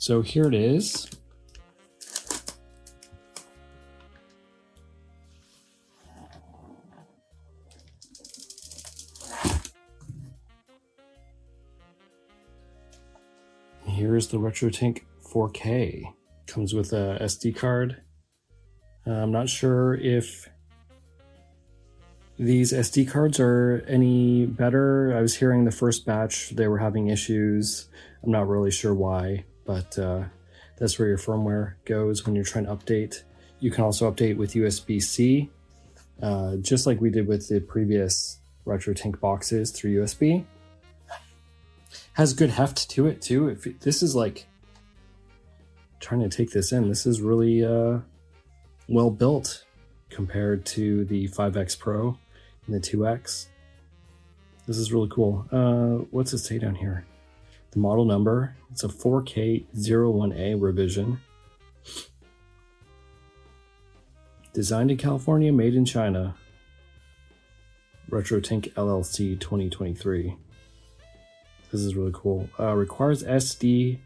So here it is. Here's the RetroTink 4K. Comes with a SD card. I'm not sure if these SD cards are any better. I was hearing the first batch, they were having issues. I'm not really sure why, but that's where your firmware goes when you're trying to update. You can also update with USB-C, just like we did with the previous RetroTink boxes through USB. Has good heft to it too. This is like, trying to take this in, this is really well built compared to the 5X Pro and the 2X. This is really cool. What's it say down here? The model number. It's a 4K01A revision. Designed in California, made in China. RetroTink LLC 2023. This is really cool. Requires SD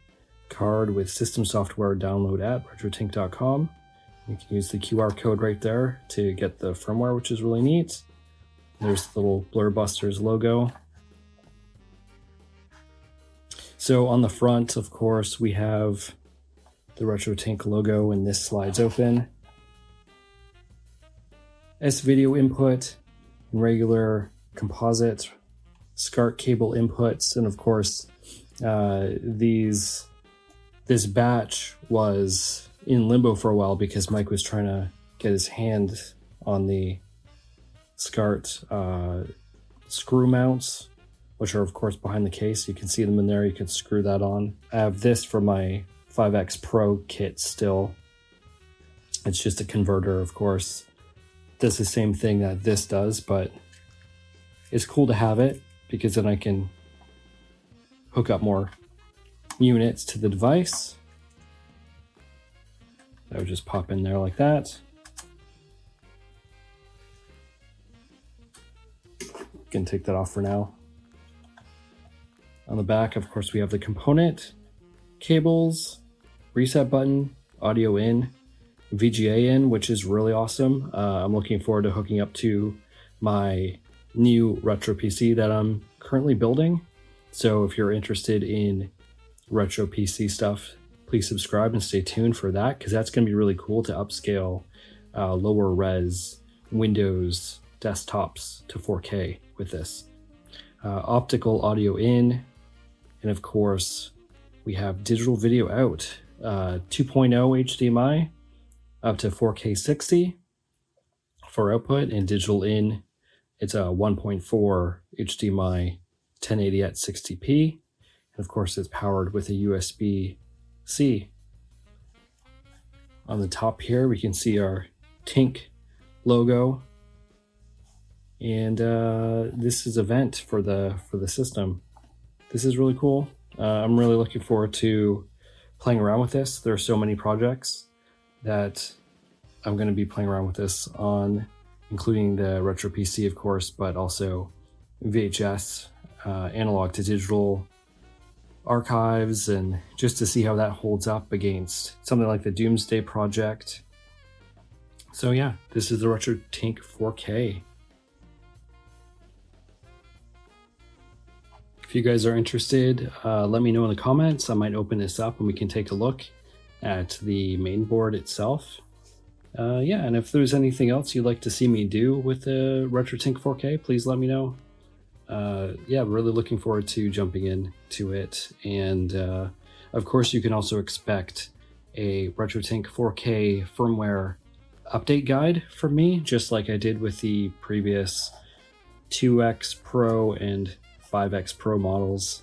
card with system software download at retrotink.com. You can use the QR code right there to get the firmware, which is really neat. There's the little Blur Busters logo. So on the front, of course, we have the RetroTink logo, and this slides open. S-video input and regular composite SCART cable inputs, and of course, this batch was in limbo for a while because Mike was trying to get his hand on the SCART screw mounts, which are of course behind the case. You can see them in there. You can screw that on. I have this for my 5X Pro kit still. It's just a converter, of course. Does the same thing that this does, but it's cool to have it because then I can hook up more units to the device. That would just pop in there like that. Can take that off for now. On the back, of course, we have the component, cables, reset button, audio in, VGA in, which is really awesome. I'm looking forward to hooking up to my new retro PC that I'm currently building. So if you're interested in retro PC stuff, please subscribe and stay tuned for that, because that's going to be really cool to upscale lower res Windows desktops to 4K with this. Optical audio in, and of course we have digital video out, 2.0 HDMI up to 4K 60 for output, and digital in, it's a 1.4 HDMI 1080 at 60p, and of course it's powered with a USB-C. On the top here we can see our Tink logo, and this is a vent for the system. This is really cool. I'm really looking forward to playing around with this. There are so many projects that I'm going to be playing around with this on, including the retro PC, of course, but also VHS, analog to digital archives, and just to see how that holds up against something like the Doomsday Project. So yeah, this is the RetroTink 4K. If you guys are interested, let me know in the comments. I might open this up and we can take a look at the main board itself. Yeah, and if there's anything else you'd like to see me do with the RetroTink 4K, please let me know. Yeah, really looking forward to jumping into it. And of course, you can also expect a RetroTink 4K firmware update guide from me, just like I did with the previous 2X Pro and 5X Pro models.